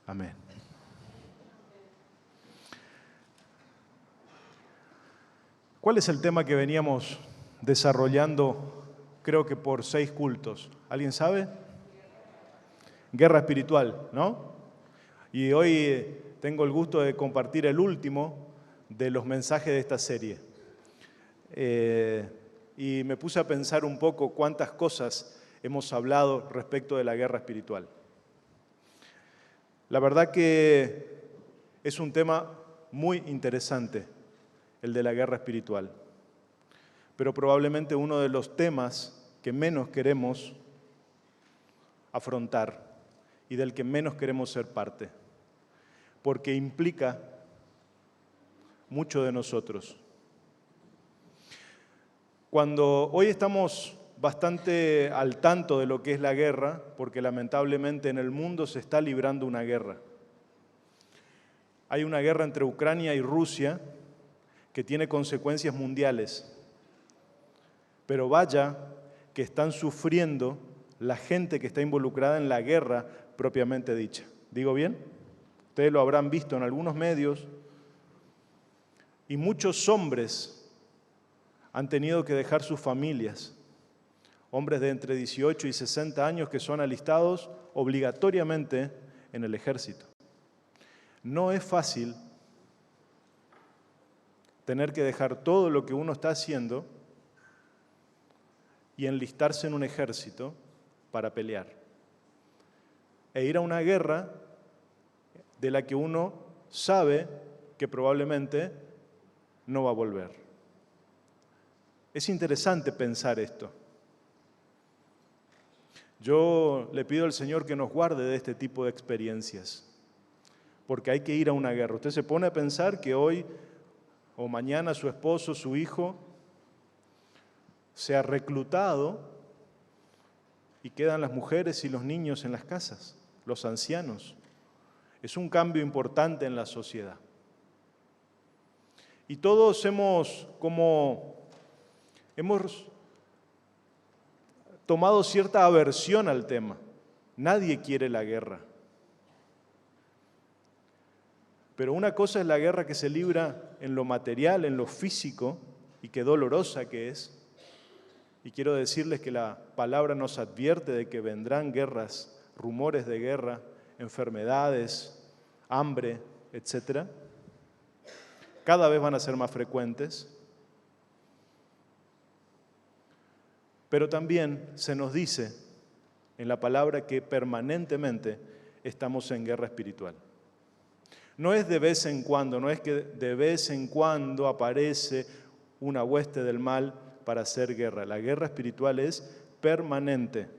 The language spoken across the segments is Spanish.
Amén. ¿Cuál es el tema que veníamos desarrollando, creo que por 6 cultos? ¿Alguien sabe? Guerra espiritual, ¿no? Y hoy tengo el gusto de compartir el último de los mensajes de esta serie. Y me puse a pensar un poco cuántas cosas hemos hablado respecto de la guerra espiritual. La verdad que es un tema muy interesante, el de la guerra espiritual, pero probablemente uno de los temas que menos queremos afrontar y del que menos queremos ser parte, porque implica mucho de nosotros. Cuando hoy estamos bastante al tanto de lo que es la guerra, porque lamentablemente en el mundo se está librando una guerra. Hay una guerra entre Ucrania y Rusia que tiene consecuencias mundiales. Pero vaya que están sufriendo la gente que está involucrada en la guerra propiamente dicha. ¿Digo bien? Ustedes lo habrán visto en algunos medios. Y muchos hombres han tenido que dejar sus familias. Hombres de entre 18 y 60 años que son alistados obligatoriamente en el ejército. No es fácil tener que dejar todo lo que uno está haciendo y enlistarse en un ejército para pelear. E ir a una guerra de la que uno sabe que probablemente no va a volver. Es interesante pensar esto. Yo le pido al Señor que nos guarde de este tipo de experiencias, porque hay que ir a una guerra. Usted se pone a pensar que hoy o mañana su esposo, su hijo, sea reclutado y quedan las mujeres y los niños en las casas, los ancianos. Es un cambio importante en la sociedad. Y todos hemos tomado cierta aversión al tema. Nadie quiere la guerra. Pero una cosa es la guerra que se libra en lo material, en lo físico, y qué dolorosa que es. Y quiero decirles que la palabra nos advierte de que vendrán guerras, rumores de guerra, enfermedades, hambre, etc. Cada vez van a ser más frecuentes. Pero también se nos dice en la palabra que permanentemente estamos en guerra espiritual. No es de vez en cuando, no es que de vez en cuando aparece una hueste del mal para hacer guerra. La guerra espiritual es permanente.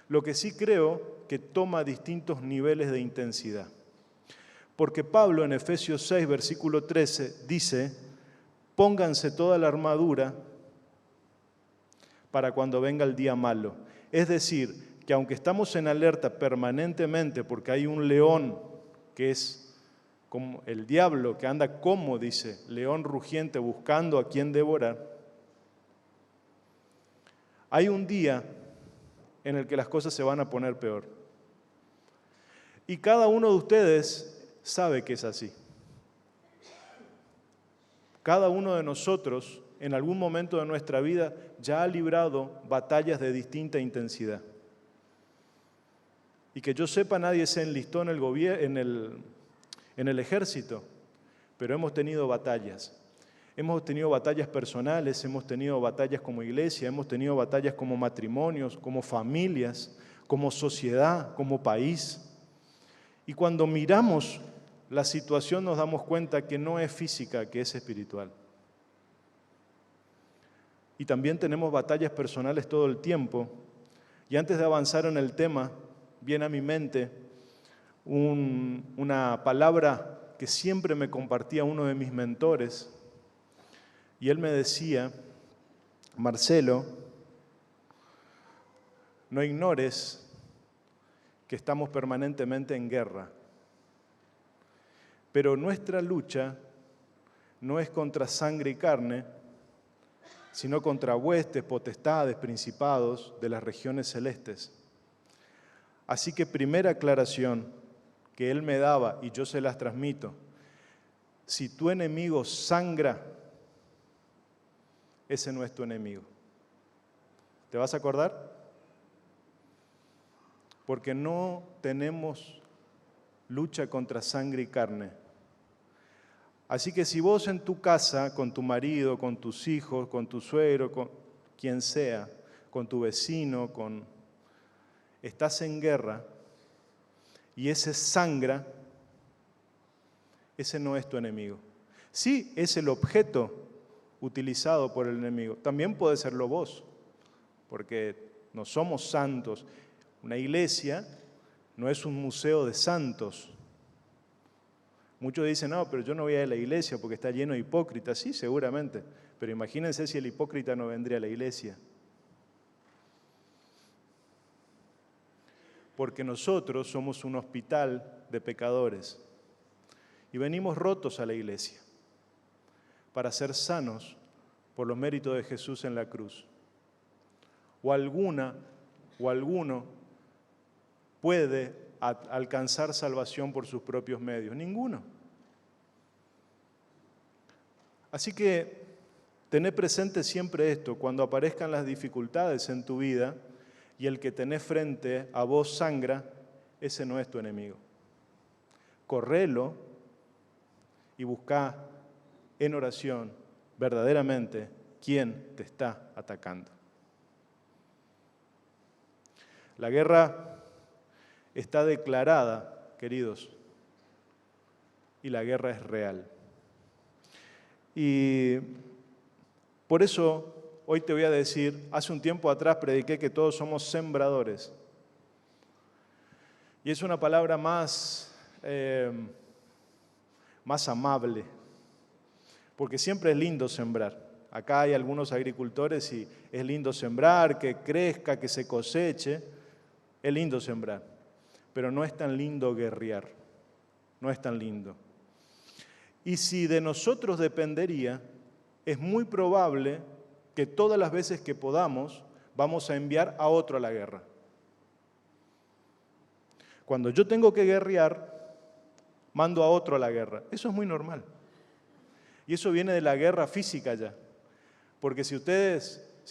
Lo que sí creo que toma distintos niveles de intensidad. Porque Pablo en Efesios 6, versículo 13, dice: pónganse toda la armadura para cuando venga el día malo. Es decir, que aunque estamos en alerta permanentemente porque hay un león que es como el diablo que anda como, dice, león rugiente buscando a quien devorar, hay un día en el que las cosas se van a poner peor. Y cada uno de ustedes sabe que es así. Cada uno de nosotros, en algún momento de nuestra vida, ya ha librado batallas de distinta intensidad. Y que yo sepa, nadie se enlistó en el ejército, pero hemos tenido batallas. Hemos tenido batallas personales, hemos tenido batallas como iglesia, hemos tenido batallas como matrimonios, como familias, como sociedad, como país. Y cuando miramos la situación nos damos cuenta que no es física, que es espiritual. Y también tenemos batallas personales todo el tiempo. Y antes de avanzar en el tema, viene a mi mente una palabra que siempre me compartía uno de mis mentores. Y él me decía: Marcelo, no ignores que estamos permanentemente en guerra. Pero nuestra lucha no es contra sangre y carne, sino contra huestes, potestades, principados de las regiones celestes. Así que primera aclaración que Él me daba y yo se las transmito. Si tu enemigo sangra, ese no es tu enemigo. ¿Te vas a acordar? Porque no tenemos lucha contra sangre y carne. Así que si vos en tu casa, con tu marido, con tus hijos, con tu suegro, con quien sea, con tu vecino, estás en guerra y ese sangra, ese no es tu enemigo. Sí, es el objeto utilizado por el enemigo. También puede serlo vos, porque no somos santos. Una iglesia no es un museo de santos. Muchos dicen, no, pero yo no voy a la iglesia porque está lleno de hipócritas. Sí, seguramente. Pero imagínense si el hipócrita no vendría a la iglesia. Porque nosotros somos un hospital de pecadores. Y venimos rotos a la iglesia para ser sanos por los méritos de Jesús en la cruz. O alguno puede alcanzar salvación por sus propios medios. Ninguno. Así que tené presente siempre esto, cuando aparezcan las dificultades en tu vida y el que tenés frente a vos sangra, ese no es tu enemigo. Correlo y buscá en oración verdaderamente quién te está atacando. La guerra está declarada, queridos, y la guerra es real. Y por eso hoy te voy a decir, hace un tiempo atrás prediqué que todos somos sembradores. Y es una palabra más amable, porque siempre es lindo sembrar. Acá hay algunos agricultores y es lindo sembrar, que crezca, que se coseche, es lindo sembrar, pero no es tan lindo guerrear, no es tan lindo. Y si de nosotros dependería, es muy probable que todas las veces que podamos, vamos a enviar a otro a la guerra. Cuando yo tengo que guerrear, mando a otro a la guerra. Eso es muy normal. Y eso viene de la guerra física ya. Porque si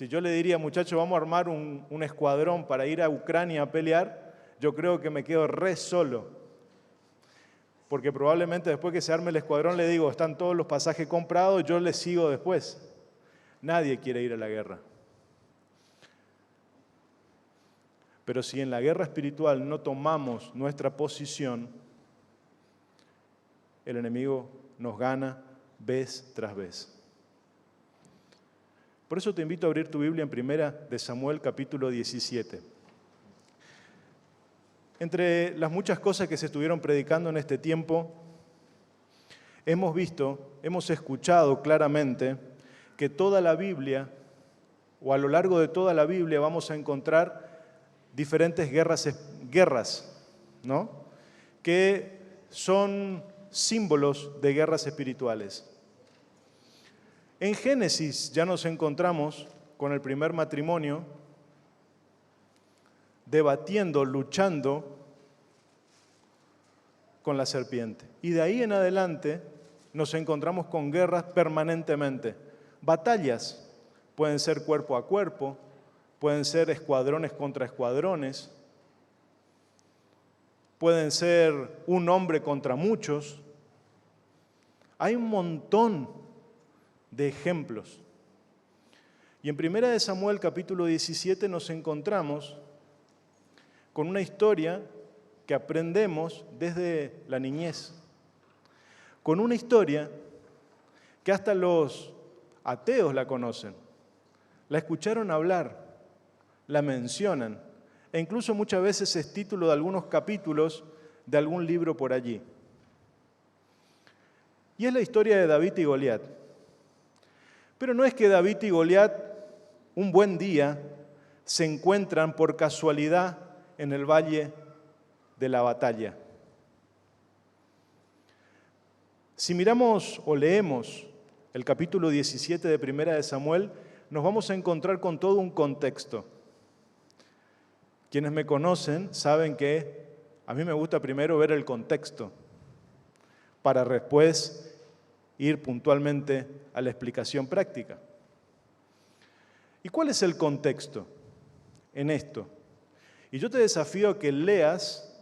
yo le diría, muchachos, vamos a armar un escuadrón para ir a Ucrania a pelear, yo creo que me quedo re solo. Porque probablemente después que se arme el escuadrón le digo, están todos los pasajes comprados, yo les sigo después. Nadie quiere ir a la guerra. Pero si en la guerra espiritual no tomamos nuestra posición, el enemigo nos gana vez tras vez. Por eso te invito a abrir tu Biblia en 1 de Samuel capítulo 17. Entre las muchas cosas que se estuvieron predicando en este tiempo, hemos escuchado claramente que toda la Biblia, o a lo largo de toda la Biblia, vamos a encontrar diferentes guerras, ¿no? Que son símbolos de guerras espirituales. En Génesis ya nos encontramos con el primer matrimonio, debatiendo, luchando con la serpiente. Y de ahí en adelante nos encontramos con guerras permanentemente. Batallas pueden ser cuerpo a cuerpo, pueden ser escuadrones contra escuadrones, pueden ser un hombre contra muchos. Hay un montón de ejemplos. Y en 1 de Samuel capítulo 17 nos encontramos con una historia que aprendemos desde la niñez, con una historia que hasta los ateos la conocen, la escucharon hablar, la mencionan, e incluso muchas veces es título de algunos capítulos de algún libro por allí. Y es la historia de David y Goliat. Pero no es que David y Goliat un buen día se encuentran por casualidad en el valle de la batalla. Si miramos o leemos el capítulo 17 de 1 de Samuel, nos vamos a encontrar con todo un contexto. Quienes me conocen saben que A mí me gusta primero ver el contexto para después ir puntualmente a la explicación práctica. ¿Y cuál es el contexto en esto? Y yo te desafío a que leas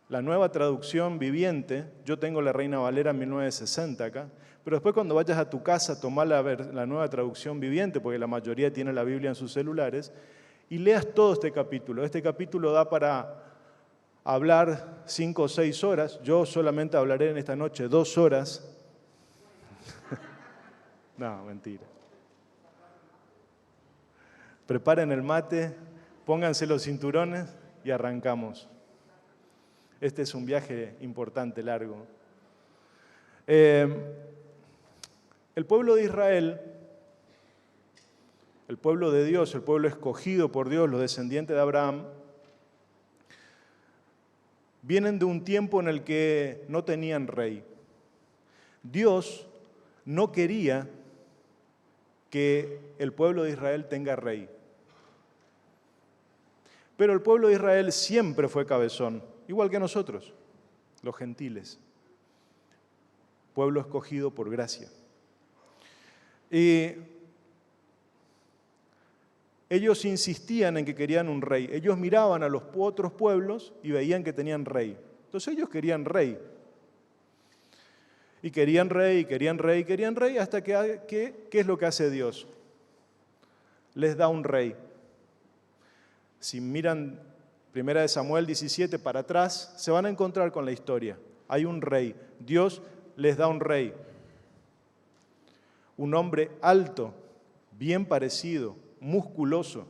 la Nueva Traducción Viviente. Yo tengo la Reina Valera 1960 acá, pero después cuando vayas a tu casa, tomá la Nueva Traducción Viviente, porque la mayoría tiene la Biblia en sus celulares, y leas todo este capítulo. Este capítulo da para hablar 5 o 6 horas. Yo solamente hablaré en esta noche 2 horas. No, mentira. Preparen el mate, pónganse los cinturones y arrancamos. Este es un viaje importante, largo. El pueblo de Israel, el pueblo de Dios, el pueblo escogido por Dios, los descendientes de Abraham, vienen de un tiempo en el que no tenían rey. Dios no quería que el pueblo de Israel tenga rey. Pero el pueblo de Israel siempre fue cabezón, igual que nosotros, los gentiles. Pueblo escogido por gracia. Y ellos insistían en que querían un rey. Ellos miraban a los otros pueblos y veían que tenían rey. Entonces ellos querían rey. Y querían rey, querían rey, querían rey, hasta que, ¿qué es lo que hace Dios? Les da un rey. Si miran 1 Samuel 17 para atrás, se van a encontrar con la historia. Hay un rey. Dios les da un rey. Un hombre alto, bien parecido, musculoso.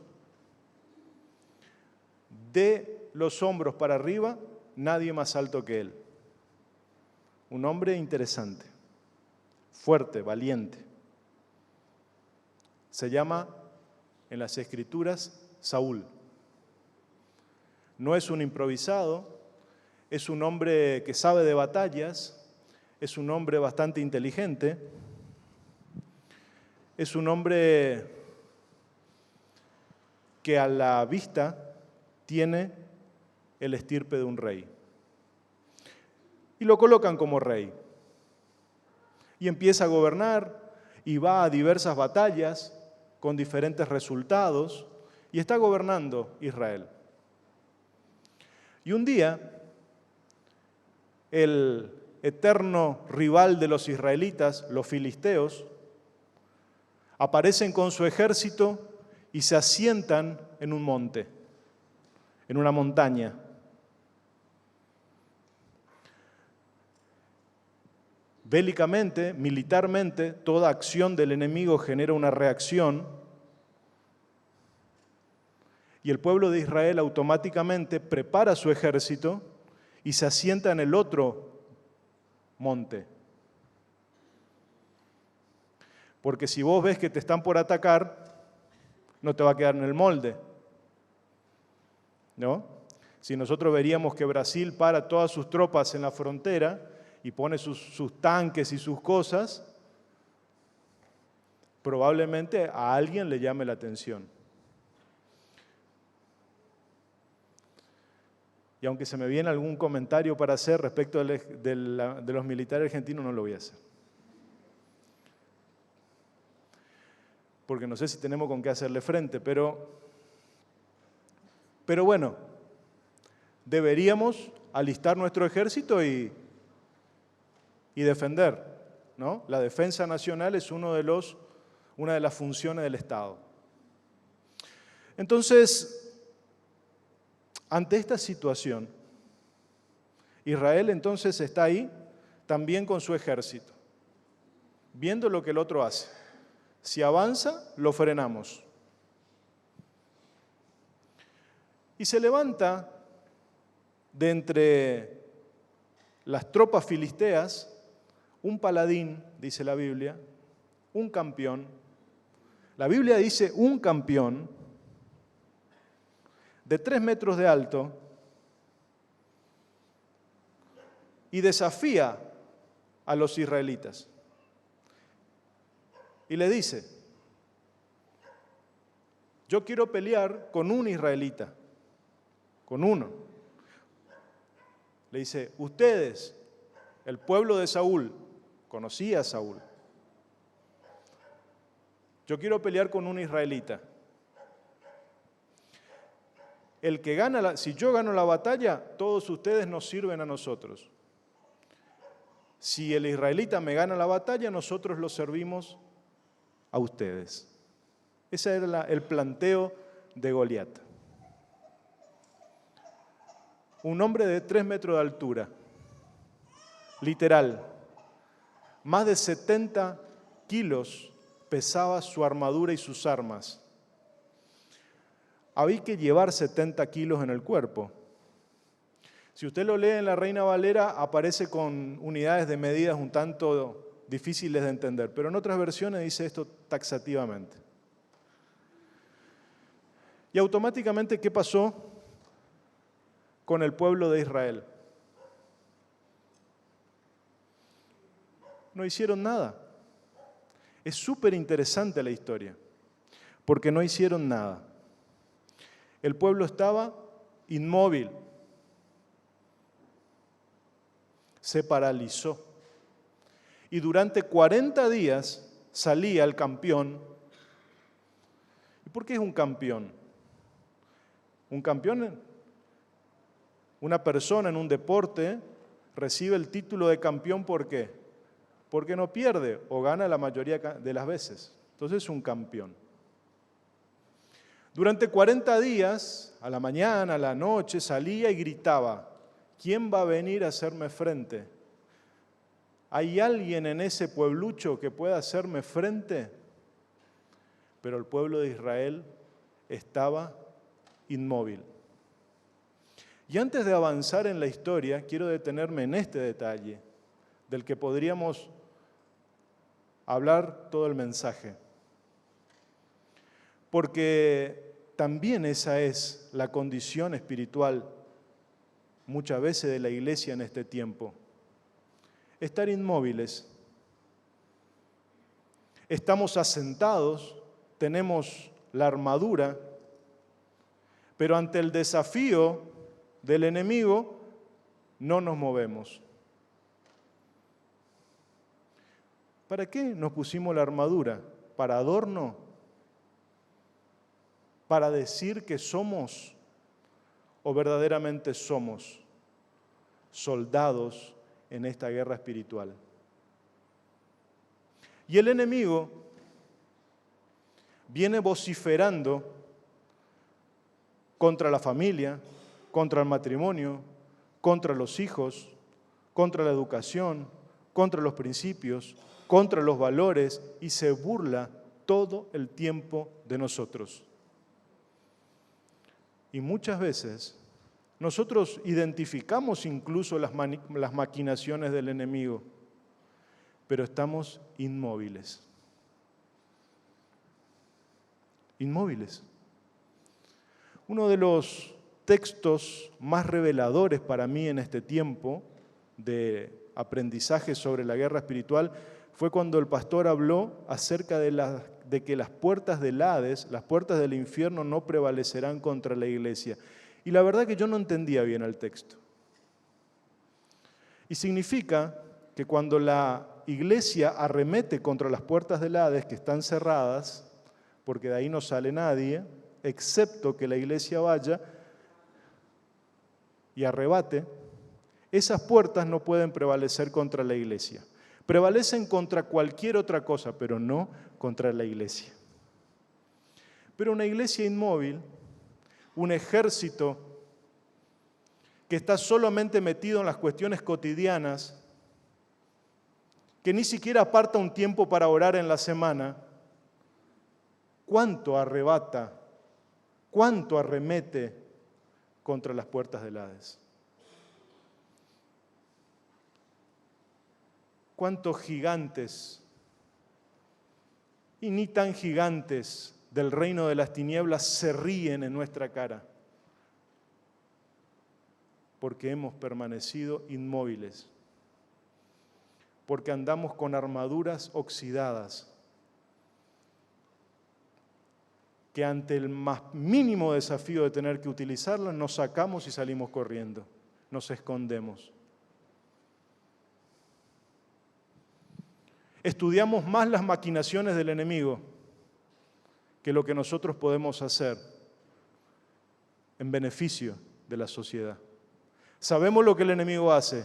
De los hombros para arriba, nadie más alto que él. Un hombre interesante, fuerte, valiente. Se llama en las Escrituras Saúl. No es un improvisado, es un hombre que sabe de batallas, es un hombre bastante inteligente, es un hombre que a la vista tiene el estirpe de un rey. Y lo colocan como rey. Y empieza a gobernar y va a diversas batallas con diferentes resultados y está gobernando Israel. Y un día, el eterno rival de los israelitas, los filisteos, aparecen con su ejército y se asientan en un monte, en una montaña. Bélicamente, militarmente, toda acción del enemigo genera una reacción y el pueblo de Israel automáticamente prepara su ejército y se asienta en el otro monte. Porque si vos ves que te están por atacar, no te va a quedar en el molde, ¿no? Si nosotros veríamos que Brasil para todas sus tropas en la frontera y pone sus tanques y sus cosas, probablemente a alguien le llame la atención. Y aunque se me viene algún comentario para hacer respecto de los militares argentinos, no lo voy a hacer. Porque no sé si tenemos con qué hacerle frente, pero bueno, deberíamos alistar nuestro ejército y defender, ¿no? La defensa nacional es una de las funciones del Estado. Entonces, ante esta situación, Israel entonces está ahí también con su ejército, viendo lo que el otro hace. Si avanza, lo frenamos. Y se levanta de entre las tropas filisteas un paladín, dice la Biblia, un campeón. La Biblia dice un campeón de 3 metros de alto y desafía a los israelitas. Y le dice, yo quiero pelear con un israelita, con uno. Le dice, ustedes, el pueblo de Saúl, conocía a Saúl. Yo quiero pelear con un israelita. El que gana, si yo gano la batalla, todos ustedes nos sirven a nosotros. Si el israelita me gana la batalla, nosotros los servimos a ustedes. Ese era el planteo de Goliat. Un hombre de 3 metros de altura, literal, más de 70 kilos pesaba su armadura y sus armas. Había que llevar 70 kilos en el cuerpo. Si usted lo lee en la Reina Valera, aparece con unidades de medidas un tanto difíciles de entender, pero en otras versiones dice esto taxativamente. Y automáticamente, ¿qué pasó con el pueblo de Israel? No hicieron nada. Es súper interesante la historia, porque no hicieron nada. El pueblo estaba inmóvil, se paralizó. Y durante 40 días salía el campeón. ¿Y por qué es un campeón? Un campeón, una persona en un deporte, recibe el título de campeón, ¿por qué? Porque no pierde o gana la mayoría de las veces. Entonces es un campeón. Durante 40 días, a la mañana, a la noche, salía y gritaba, ¿quién va a venir a hacerme frente? ¿Hay alguien en ese pueblucho que pueda hacerme frente? Pero el pueblo de Israel estaba inmóvil. Y antes de avanzar en la historia, quiero detenerme en este detalle, del que podríamos hablar todo el mensaje. Porque también esa es la condición espiritual muchas veces de la iglesia en este tiempo. Estar inmóviles. Estamos asentados, tenemos la armadura, pero ante el desafío del enemigo no nos movemos. ¿Para qué nos pusimos la armadura? ¿Para adorno? ¿Para decir que somos o verdaderamente somos soldados en esta guerra espiritual? Y el enemigo viene vociferando contra la familia, contra el matrimonio, contra los hijos, contra la educación, contra los principios, contra los valores, y se burla todo el tiempo de nosotros. Y muchas veces nosotros identificamos incluso las maquinaciones del enemigo, pero estamos inmóviles. Inmóviles. Uno de los textos más reveladores para mí en este tiempo de aprendizaje sobre la guerra espiritual fue cuando el pastor habló acerca de que las puertas del Hades, las puertas del infierno no prevalecerán contra la iglesia. Y la verdad que yo no entendía bien el texto. Y significa que cuando la iglesia arremete contra las puertas del Hades que están cerradas, porque de ahí no sale nadie, excepto que la iglesia vaya y arrebate, esas puertas no pueden prevalecer contra la iglesia. Prevalecen contra cualquier otra cosa, pero no contra la iglesia. Pero una iglesia inmóvil, un ejército que está solamente metido en las cuestiones cotidianas, que ni siquiera aparta un tiempo para orar en la semana, ¿cuánto arrebata, cuánto arremete contra las puertas del Hades? ¿Cuántos gigantes, y ni tan gigantes, del reino de las tinieblas se ríen en nuestra cara? Porque hemos permanecido inmóviles, porque andamos con armaduras oxidadas, que ante el más mínimo desafío de tener que utilizarlas, nos sacamos y salimos corriendo. nos escondemos. Estudiamos más las maquinaciones del enemigo que lo que nosotros podemos hacer en beneficio de la sociedad. Sabemos lo que el enemigo hace,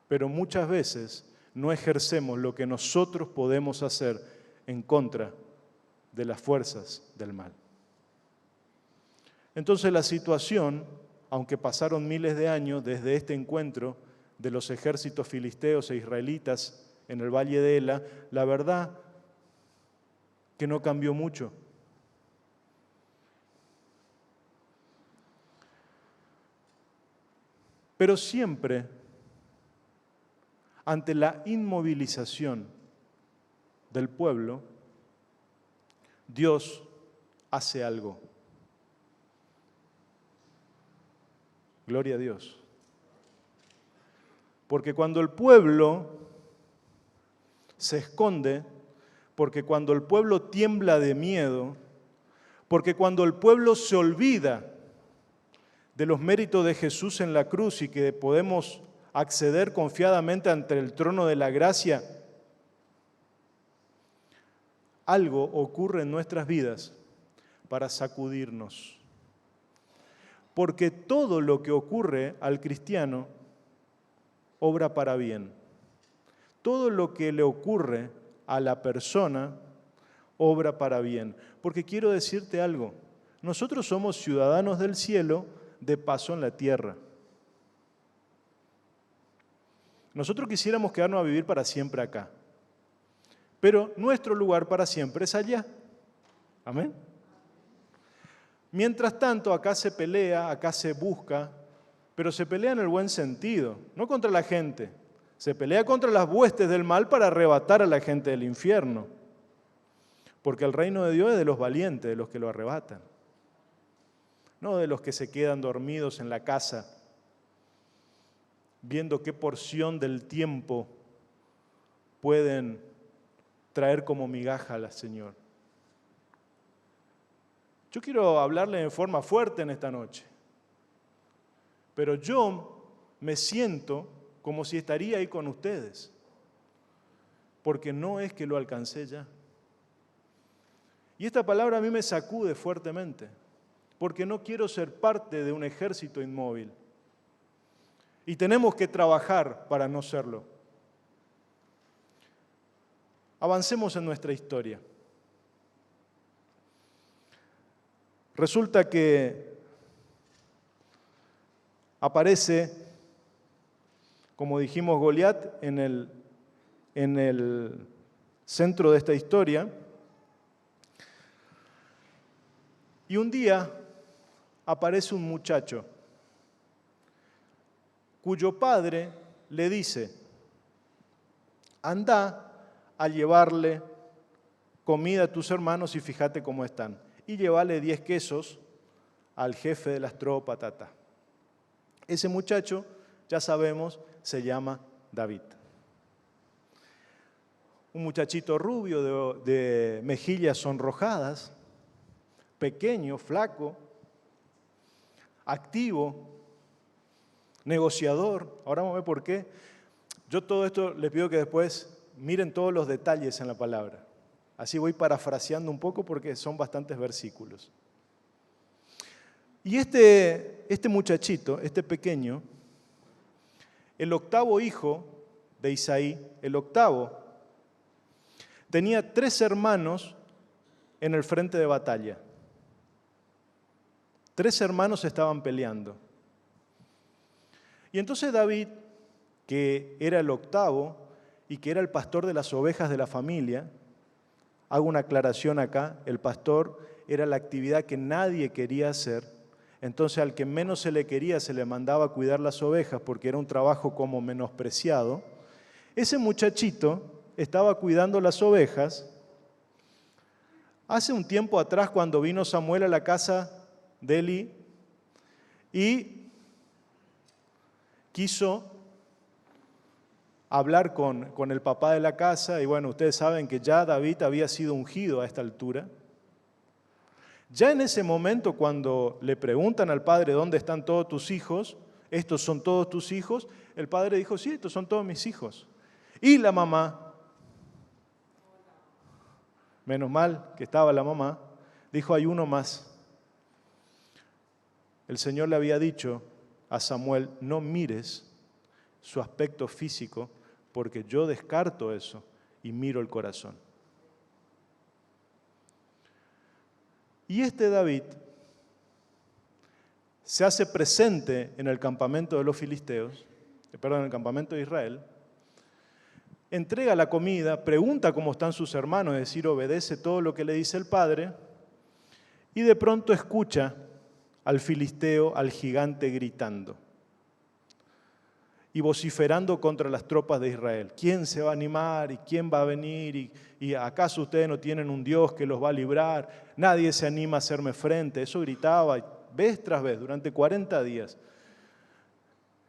pero muchas veces no ejercemos lo que nosotros podemos hacer en contra de las fuerzas del mal. Entonces la situación, aunque pasaron miles de años desde este encuentro de los ejércitos filisteos e israelitas en el valle de Ela, la verdad que no cambió mucho. Pero siempre, ante la inmovilización del pueblo, Dios hace algo. Gloria a Dios. Porque cuando el pueblo se esconde, porque cuando el pueblo tiembla de miedo, porque cuando el pueblo se olvida de los méritos de Jesús en la cruz y que podemos acceder confiadamente ante el trono de la gracia, algo ocurre en nuestras vidas para sacudirnos. Porque todo lo que ocurre al cristiano obra para bien. Todo lo que le ocurre a la persona obra para bien. Porque quiero decirte algo, nosotros somos ciudadanos del cielo de paso en la tierra. Nosotros quisiéramos quedarnos a vivir para siempre acá, pero nuestro lugar para siempre es allá. Amén. Mientras tanto, acá se pelea, acá se busca, pero se pelea en el buen sentido, no contra la gente. Se pelea contra las huestes del mal para arrebatar a la gente del infierno. Porque el reino de Dios es de los valientes, de los que lo arrebatan. No de los que se quedan dormidos en la casa, viendo qué porción del tiempo pueden traer como migaja al Señor. Yo quiero hablarle de forma fuerte en esta noche, pero yo me siento como si estaría ahí con ustedes, porque no es que lo alcancé ya. Y esta palabra a mí me sacude fuertemente, porque no quiero ser parte de un ejército inmóvil. Y tenemos que trabajar para no serlo. Avancemos en nuestra historia. Resulta que aparece, como dijimos, Goliat en el centro de esta historia. Y un día aparece un muchacho cuyo padre le dice, anda a llevarle comida a tus hermanos y fíjate cómo están. Y llévale 10 quesos al jefe de las tropas, tata. Ese muchacho, ya sabemos, se llama David. Un muchachito rubio de mejillas sonrojadas, pequeño, flaco, activo, negociador. Ahora vamos a ver por qué. Yo todo esto les pido que después miren todos los detalles en la palabra. Así voy parafraseando un poco porque son bastantes versículos. Y este muchachito, este pequeño, el octavo hijo de Isaí, el octavo, tenía 3 hermanos en el frente de batalla. 3 hermanos estaban peleando. Y entonces David, que era el octavo y que era el pastor de las ovejas de la familia, hago una aclaración acá, el pastor era la actividad que nadie quería hacer, entonces al que menos se le quería se le mandaba a cuidar las ovejas porque era un trabajo como menospreciado. Ese muchachito estaba cuidando las ovejas. Hace un tiempo atrás, cuando vino Samuel a la casa de Eli y quiso hablar con el papá de la casa, y bueno, ustedes saben que ya David había sido ungido a esta altura. Ya en ese momento, cuando le preguntan al padre dónde están todos tus hijos, estos son todos tus hijos, el padre dijo, sí, estos son todos mis hijos. Y la mamá, menos mal que estaba la mamá, dijo, hay uno más. El Señor le había dicho a Samuel, no mires su aspecto físico, porque yo descarto eso y miro el corazón. Y este David se hace presente en el campamento de los filisteos, en el campamento de Israel, entrega la comida, pregunta cómo están sus hermanos, es decir, obedece todo lo que le dice el padre, y de pronto escucha al filisteo, al gigante gritando y vociferando contra las tropas de Israel. ¿Quién se va a animar? ¿Y quién va a venir? ¿Y acaso ustedes no tienen un Dios que los va a librar? Nadie se anima a hacerme frente. Eso gritaba vez tras vez durante 40 días.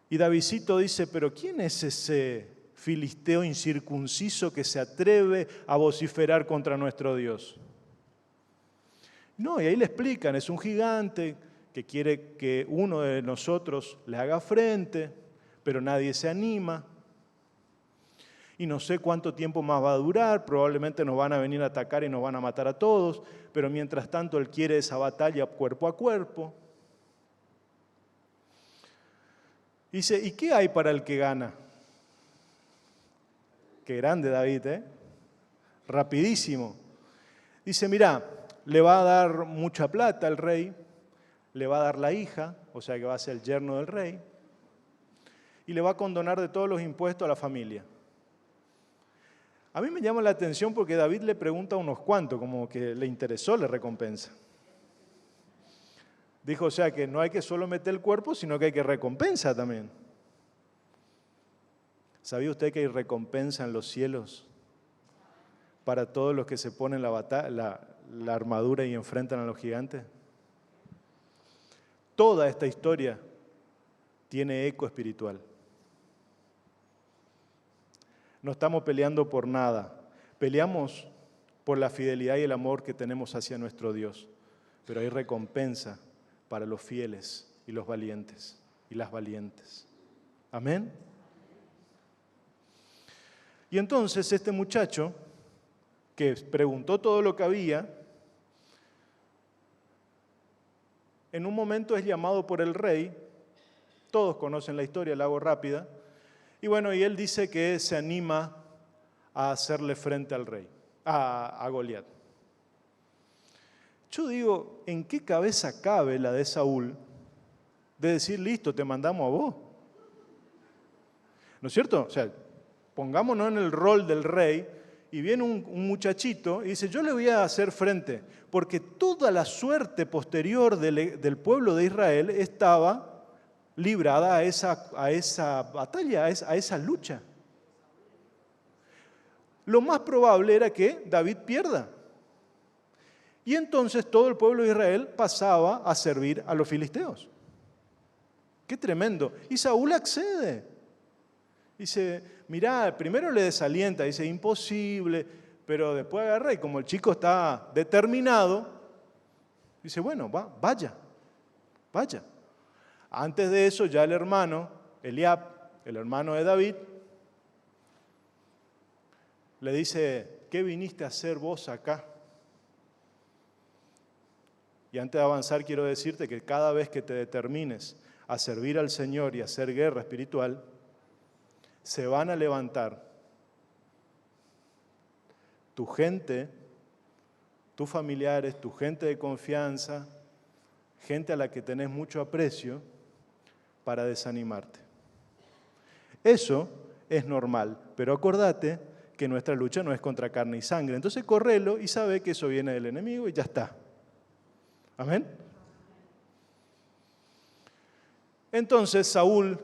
Y Davidcito dice, pero ¿quién es ese filisteo incircunciso que se atreve a vociferar contra nuestro Dios? No, y ahí le explican, es un gigante que quiere que uno de nosotros le haga frente, pero nadie se anima. Y no sé cuánto tiempo más va a durar, probablemente nos van a venir a atacar y nos van a matar a todos, pero mientras tanto él quiere esa batalla cuerpo a cuerpo. Dice, ¿y qué hay para el que gana? Qué grande David, ¿eh? Rapidísimo. Dice, mira, le va a dar mucha plata al rey, le va a dar la hija, o sea que va a ser el yerno del rey, y le va a condonar de todos los impuestos a la familia. A mí me llama la atención porque David le pregunta a unos cuantos, como que le interesó la recompensa. Dijo, o sea que no hay que solo meter el cuerpo, sino que hay que recompensa también. ¿Sabía usted que hay recompensa en los cielos para todos los que se ponen la armadura y enfrentan a los gigantes? Toda esta historia tiene eco espiritual. No estamos peleando por nada, peleamos por la fidelidad y el amor que tenemos hacia nuestro Dios, pero hay recompensa para los fieles y los valientes y las valientes. Amén. Y entonces este muchacho que preguntó todo lo que había, en un momento es llamado por el rey, todos conocen la historia, la hago rápida, y bueno, y él dice que se anima a hacerle frente al rey, a Goliat. Yo digo, ¿en qué cabeza cabe la de Saúl de decir, listo, te mandamos a vos? ¿No es cierto? O sea, pongámonos en el rol del rey y viene un muchachito y dice, yo le voy a hacer frente, porque toda la suerte posterior del pueblo de Israel estaba librada a esa batalla, a esa lucha. Lo más probable era que David pierda. Y entonces todo el pueblo de Israel pasaba a servir a los filisteos. ¡Qué tremendo! Y Saúl accede. Dice, mirá, primero le desalienta, dice, imposible, pero después agarra y como el chico está determinado, dice, bueno, vaya. Antes de eso ya el hermano, Eliab, el hermano de David, le dice, ¿qué viniste a hacer vos acá? Y antes de avanzar quiero decirte que cada vez que te determines a servir al Señor y a hacer guerra espiritual, se van a levantar tu gente, tus familiares, tu gente de confianza, gente a la que tenés mucho aprecio, para desanimarte. Eso es normal, pero acordate que nuestra lucha no es contra carne y sangre. Entonces correlo y sabe que eso viene del enemigo y ya está. ¿Amén? Entonces Saúl,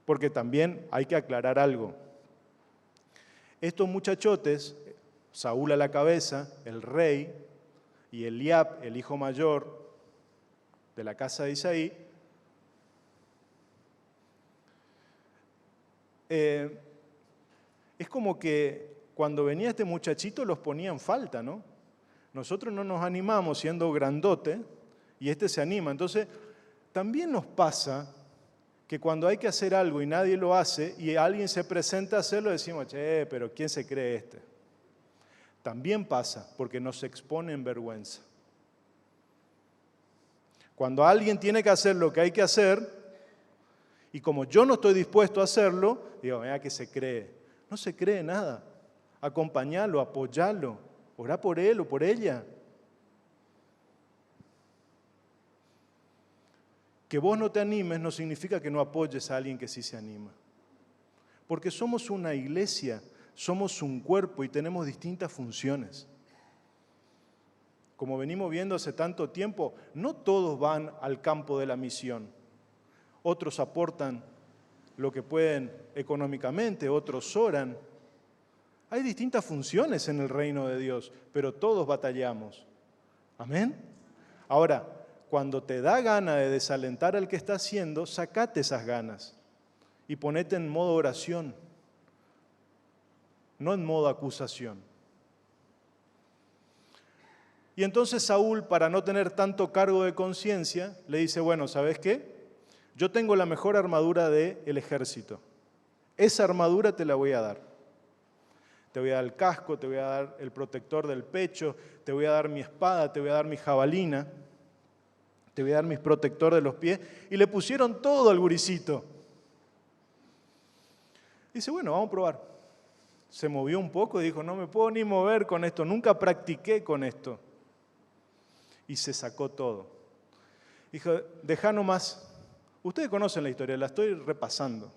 porque también hay que aclarar algo. Estos muchachotes, Saúl a la cabeza, el rey, y Eliab, el hijo mayor de la casa de Isaí, es como que cuando venía este muchachito los ponía en falta, ¿no? Nosotros no nos animamos siendo grandote y este se anima. Entonces, también nos pasa que cuando hay que hacer algo y nadie lo hace y alguien se presenta a hacerlo, decimos, che, pero ¿quién se cree este? También pasa porque nos expone en vergüenza. Cuando alguien tiene que hacer lo que hay que hacer, y como yo no estoy dispuesto a hacerlo, digo, mira que se cree. No se cree nada. Acompañalo, apoyalo, orá por él o por ella. Que vos no te animes no significa que no apoyes a alguien que sí se anima. Porque somos una iglesia, somos un cuerpo y tenemos distintas funciones. Como venimos viendo hace tanto tiempo, no todos van al campo de la misión. Otros aportan lo que pueden económicamente, otros oran. Hay distintas funciones en el reino de Dios, pero todos batallamos. ¿Amén? Ahora, cuando te da gana de desalentar al que está haciendo, sacate esas ganas y ponete en modo oración, no en modo acusación. Y entonces Saúl, para no tener tanto cargo de conciencia, le dice, bueno, ¿sabes qué? Yo tengo la mejor armadura del ejército. Esa armadura te la voy a dar. Te voy a dar el casco, te voy a dar el protector del pecho, te voy a dar mi espada, te voy a dar mi jabalina, te voy a dar mi protector de los pies. Y le pusieron todo al guricito. Dice, bueno, vamos a probar. Se movió un poco y dijo, no me puedo ni mover con esto, nunca practiqué con esto. Y se sacó todo. Dijo, dejá nomás. Ustedes conocen la historia, la estoy repasando.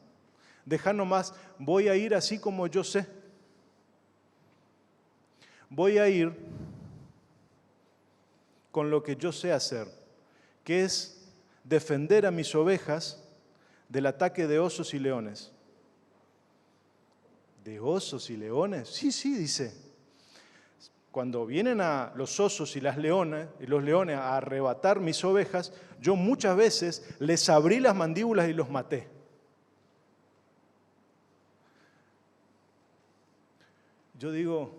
Dejá nomás, voy a ir así como yo sé. Voy a ir con lo que yo sé hacer, que es defender a mis ovejas del ataque de osos y leones. ¿De osos y leones? Sí, dice. Cuando vienen a los osos y los leones a arrebatar mis ovejas, yo muchas veces les abrí las mandíbulas y los maté. Yo digo,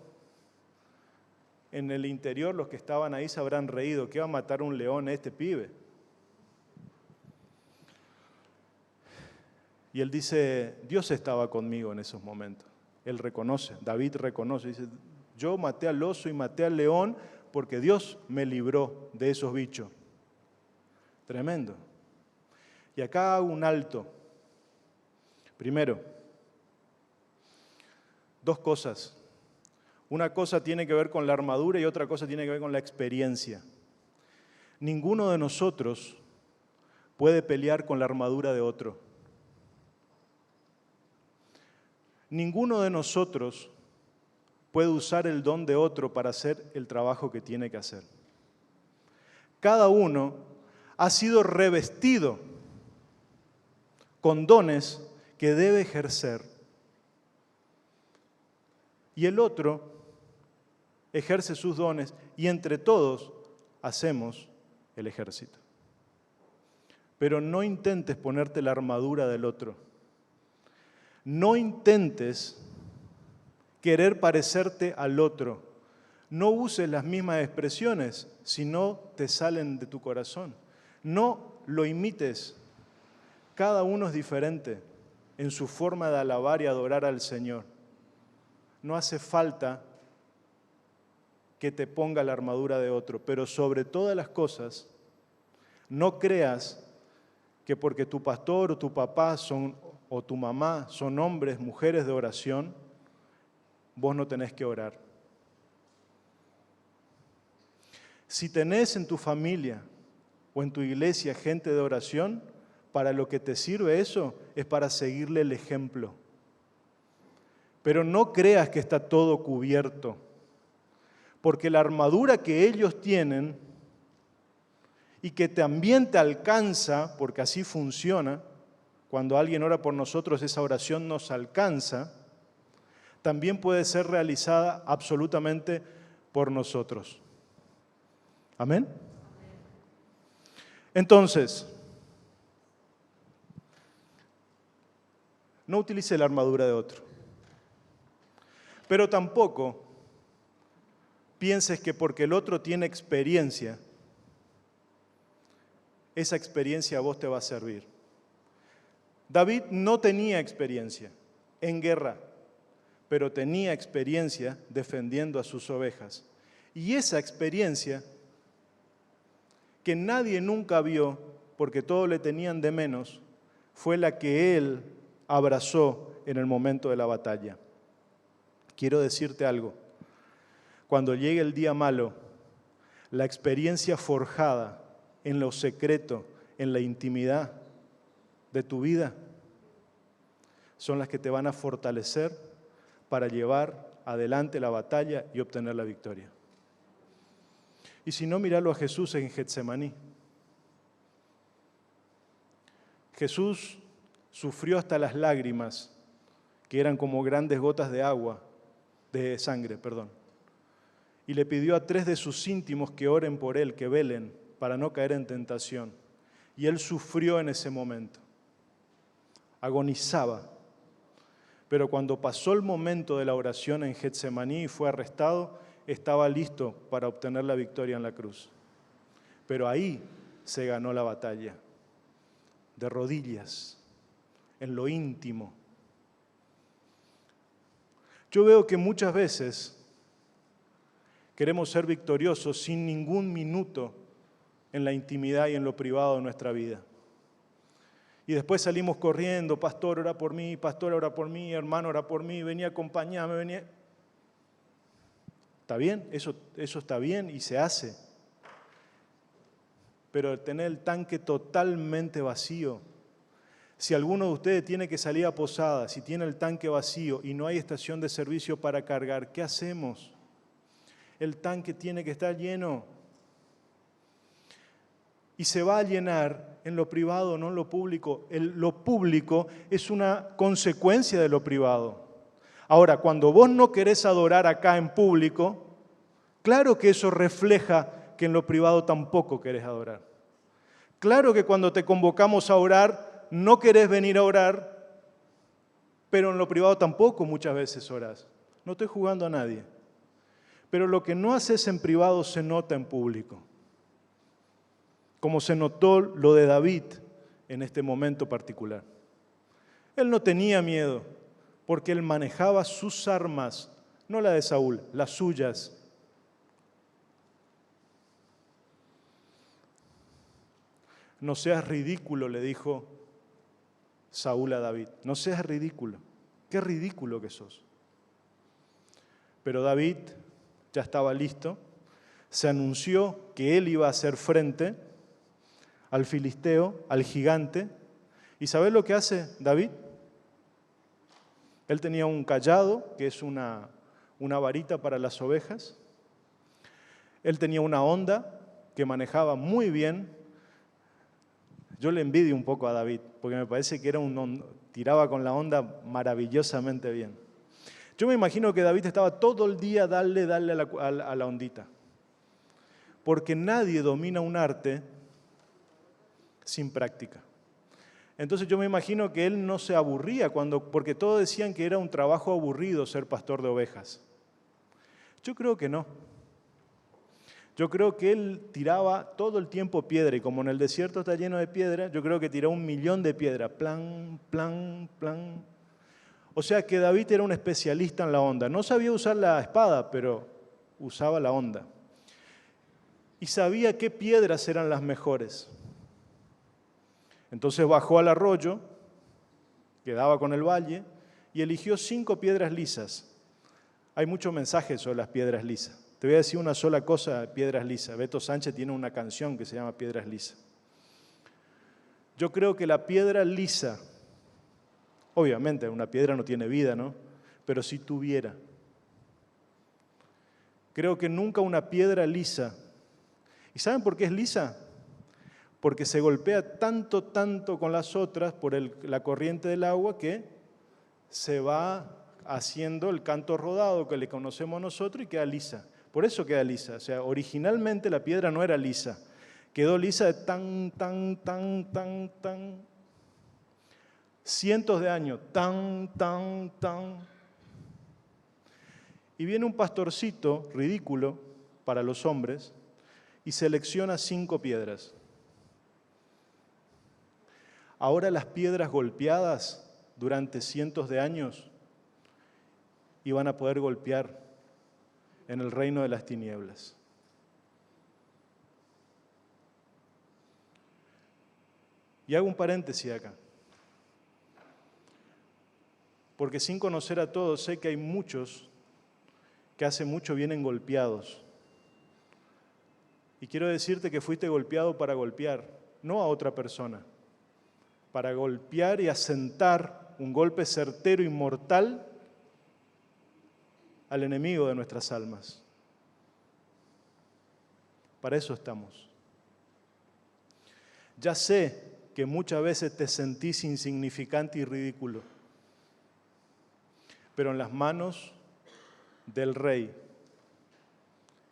en el interior los que estaban ahí se habrán reído, ¿qué va a matar un león a este pibe? Y él dice, Dios estaba conmigo en esos momentos. Él reconoce, David reconoce, dice, yo maté al oso y maté al león porque Dios me libró de esos bichos. Tremendo. Y acá hago un alto. Primero, dos cosas. Una cosa tiene que ver con la armadura y otra cosa tiene que ver con la experiencia. Ninguno de nosotros puede pelear con la armadura de otro. Ninguno de nosotros puede usar el don de otro para hacer el trabajo que tiene que hacer. Cada uno ha sido revestido con dones que debe ejercer. Y el otro ejerce sus dones y entre todos hacemos el ejército. Pero no intentes ponerte la armadura del otro. No intentes querer parecerte al otro. No uses las mismas expresiones si no te salen de tu corazón. No lo imites. Cada uno es diferente en su forma de alabar y adorar al Señor. No hace falta que te ponga la armadura de otro, pero sobre todas las cosas, no creas que porque tu pastor o tu papá o tu mamá son hombres, mujeres de oración, vos no tenés que orar. Si tenés en tu familia o en tu iglesia gente de oración, para lo que te sirve eso es para seguirle el ejemplo. Pero no creas que está todo cubierto, porque la armadura que ellos tienen y que también te alcanza, porque así funciona, cuando alguien ora por nosotros, esa oración nos alcanza, también puede ser realizada absolutamente por nosotros. ¿Amén? Entonces, no utilice la armadura de otro, pero tampoco pienses que porque el otro tiene experiencia, esa experiencia a vos te va a servir. David no tenía experiencia en guerra, pero tenía experiencia defendiendo a sus ovejas. Y esa experiencia, que nadie nunca vio, porque todos le tenían de menos, fue la que él abrazó en el momento de la batalla. Quiero decirte algo. Cuando llegue el día malo, la experiencia forjada en lo secreto, en la intimidad de tu vida, son las que te van a fortalecer para llevar adelante la batalla y obtener la victoria. Y si no, míralo a Jesús en Getsemaní. Jesús sufrió hasta las lágrimas, que eran como grandes gotas de agua, de sangre, perdón. Y le pidió a 3 de sus íntimos que oren por él, que velen, para no caer en tentación. Y él sufrió en ese momento. Agonizaba. Pero cuando pasó el momento de la oración en Getsemaní y fue arrestado, estaba listo para obtener la victoria en la cruz. Pero ahí se ganó la batalla, de rodillas, en lo íntimo. Yo veo que muchas veces queremos ser victoriosos sin ningún minuto en la intimidad y en lo privado de nuestra vida. Y después salimos corriendo, pastor, ora por mí, pastor, ora por mí, hermano, ora por mí, venía a acompañarme, venía. ¿Está bien? Eso está bien y se hace. Pero tener el tanque totalmente vacío, si alguno de ustedes tiene que salir a Posada, si tiene el tanque vacío y no hay estación de servicio para cargar, ¿qué hacemos? El tanque tiene que estar lleno. Y se va a llenar en lo privado, no en lo público. Lo público es una consecuencia de lo privado. Ahora, cuando vos no querés adorar acá en público, claro que eso refleja que en lo privado tampoco querés adorar. Claro que cuando te convocamos a orar, no querés venir a orar, pero en lo privado tampoco muchas veces orás. No estoy jugando a nadie. Pero lo que no haces en privado se nota en público. Como se notó lo de David en este momento particular. Él no tenía miedo, porque él manejaba sus armas, no la de Saúl, las suyas. No seas ridículo, le dijo Saúl a David. No seas ridículo. Qué ridículo que sos. Pero David ya estaba listo. Se anunció que él iba a hacer frente al filisteo, al gigante. ¿Y sabés lo que hace David? Él tenía un cayado, que es una varita para las ovejas. Él tenía una honda que manejaba muy bien. Yo le envidio un poco a David, porque me parece que tiraba con la honda maravillosamente bien. Yo me imagino que David estaba todo el día darle a la ondita. Porque nadie domina un arte sin práctica. Entonces yo me imagino que él no se aburría porque todos decían que era un trabajo aburrido ser pastor de ovejas. Yo creo que no. Yo creo que él tiraba todo el tiempo piedra, y como en el desierto está lleno de piedra, yo creo que tiró 1.000.000 de piedra, plan, plan, plan. O sea que David era un especialista en la honda. No sabía usar la espada, pero usaba la honda. Y sabía qué piedras eran las mejores. Entonces bajó al arroyo, que daba con el valle, y eligió 5 piedras lisas. Hay muchos mensajes sobre las piedras lisas. Te voy a decir una sola cosa de piedras lisas. Beto Sánchez tiene una canción que se llama Piedras lisas. Yo creo que la piedra lisa, obviamente una piedra no tiene vida, ¿no? Pero si tuviera. Creo que nunca una piedra lisa. ¿Y saben por qué es lisa? Porque se golpea tanto con las otras por la corriente del agua que se va haciendo el canto rodado que le conocemos nosotros y queda lisa. Por eso queda lisa. O sea, originalmente la piedra no era lisa. Quedó lisa de tan. Cientos de años. Tan. Y viene un pastorcito ridículo para los hombres y selecciona 5 piedras. Ahora las piedras golpeadas durante cientos de años iban a poder golpear en el reino de las tinieblas. Y hago un paréntesis acá, porque sin conocer a todos sé que hay muchos que hace mucho vienen golpeados. Y quiero decirte que fuiste golpeado para golpear, no a otra persona, para golpear y asentar un golpe certero y mortal al enemigo de nuestras almas. Para eso estamos. Ya sé que muchas veces te sentís insignificante y ridículo, pero en las manos del Rey,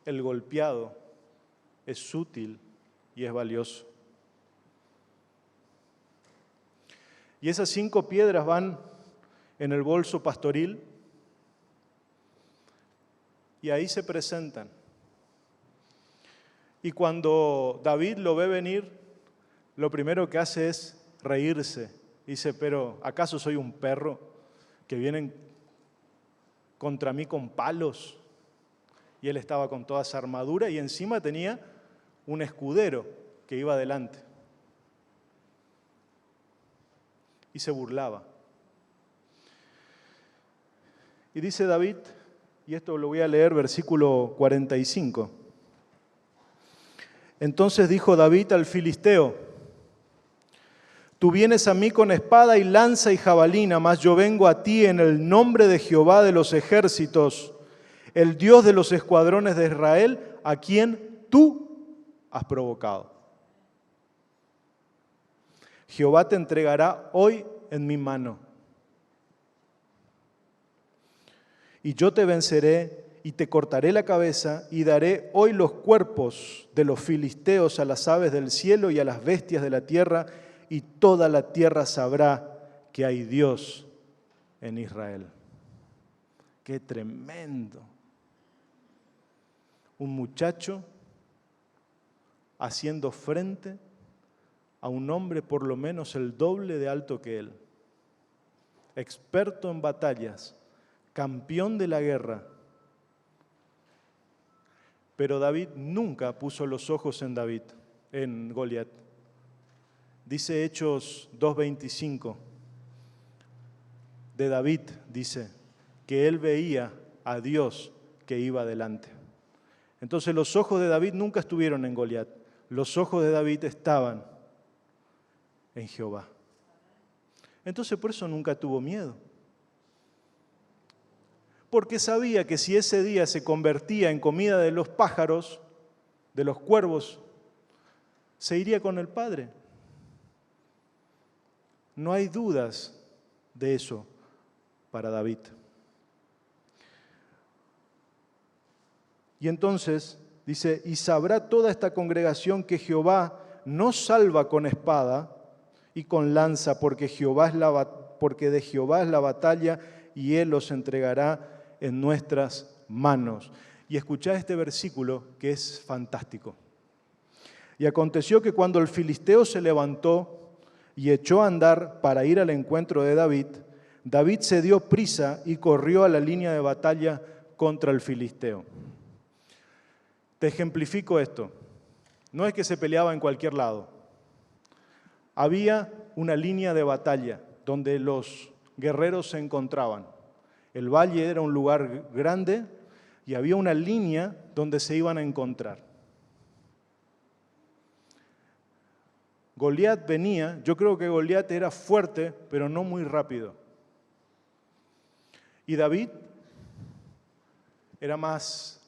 el golpeado es útil y es valioso. Y esas 5 piedras van en el bolso pastoril y ahí se presentan. Y cuando David lo ve venir, lo primero que hace es reírse. Dice, pero ¿acaso soy un perro que vienen contra mí con palos? Y él estaba con toda esa armadura y encima tenía un escudero que iba adelante. Y se burlaba. Y dice David, y esto lo voy a leer, versículo 45. Entonces dijo David al filisteo, tú vienes a mí con espada y lanza y jabalina, mas yo vengo a ti en el nombre de Jehová de los ejércitos, el Dios de los escuadrones de Israel, a quien tú has provocado. Jehová te entregará hoy en mi mano. Y yo te venceré y te cortaré la cabeza y daré hoy los cuerpos de los filisteos a las aves del cielo y a las bestias de la tierra, y toda la tierra sabrá que hay Dios en Israel. ¡Qué tremendo! Un muchacho haciendo frente a un hombre por lo menos el doble de alto que él, experto en batallas, campeón de la guerra. Pero David nunca puso los ojos en Goliat. Dice Hechos 2:25 de David, dice que él veía a Dios que iba adelante. Entonces los ojos de David nunca estuvieron en Goliat, los ojos de David estaban en Jehová. Entonces por eso nunca tuvo miedo. Porque sabía que si ese día se convertía en comida de los pájaros, de los cuervos, se iría con el Padre. No hay dudas de eso para David. Y entonces dice, y sabrá toda esta congregación que Jehová no salva con espada y con lanza, porque de Jehová es la batalla y Él los entregará en nuestras manos. Y escuchá este versículo que es fantástico. Y aconteció que cuando el filisteo se levantó y echó a andar para ir al encuentro de David, David se dio prisa y corrió a la línea de batalla contra el filisteo. Te ejemplifico esto. No es que se peleaba en cualquier lado. Había una línea de batalla donde los guerreros se encontraban. El valle era un lugar grande y había una línea donde se iban a encontrar. Goliat venía, yo creo que Goliat era fuerte, pero no muy rápido. Y David era más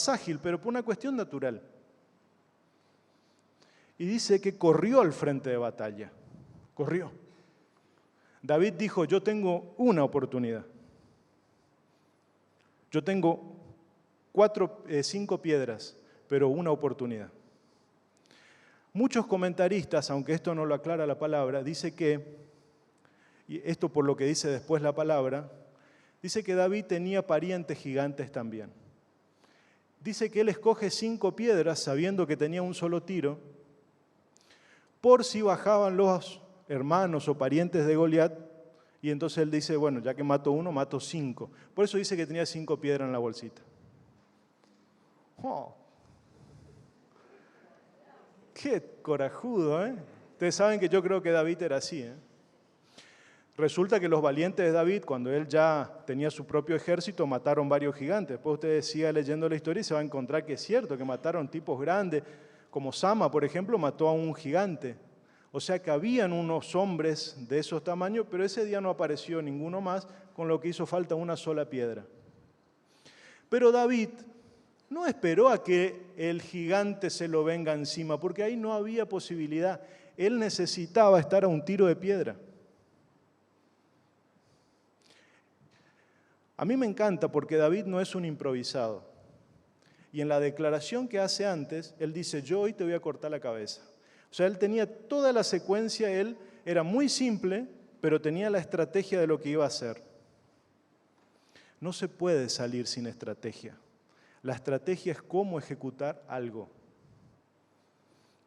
ágil, pero por una cuestión natural. Y dice que corrió al frente de batalla. Corrió. David dijo, yo tengo una oportunidad. Yo tengo 5 piedras, pero una oportunidad. Muchos comentaristas, aunque esto no lo aclara la palabra, dice que, y esto por lo que dice después la palabra, dice que David tenía parientes gigantes también. dice que él escoge 5 piedras sabiendo que tenía un solo tiro, por si bajaban los hermanos o parientes de Goliat, y entonces él dice, bueno, ya que mato uno, mato 5. Por eso dice que tenía 5 piedras en la bolsita. Oh, qué corajudo, ¿eh? Ustedes saben que yo creo que David era así, ¿eh? Resulta que los valientes de David, cuando él ya tenía su propio ejército, mataron varios gigantes. Después usted siga leyendo la historia y se va a encontrar que es cierto, que mataron tipos grandes, como Sama, por ejemplo, mató a un gigante. O sea que habían unos hombres de esos tamaños, pero ese día no apareció ninguno más, con lo que hizo falta una sola piedra. Pero David no esperó a que el gigante se lo venga encima, porque ahí no había posibilidad. Él necesitaba estar a un tiro de piedra. A mí me encanta porque David no es un improvisado. Y en la declaración que hace antes, él dice, yo hoy te voy a cortar la cabeza. O sea, él tenía toda la secuencia, él era muy simple, pero tenía la estrategia de lo que iba a hacer. No se puede salir sin estrategia. La estrategia es cómo ejecutar algo.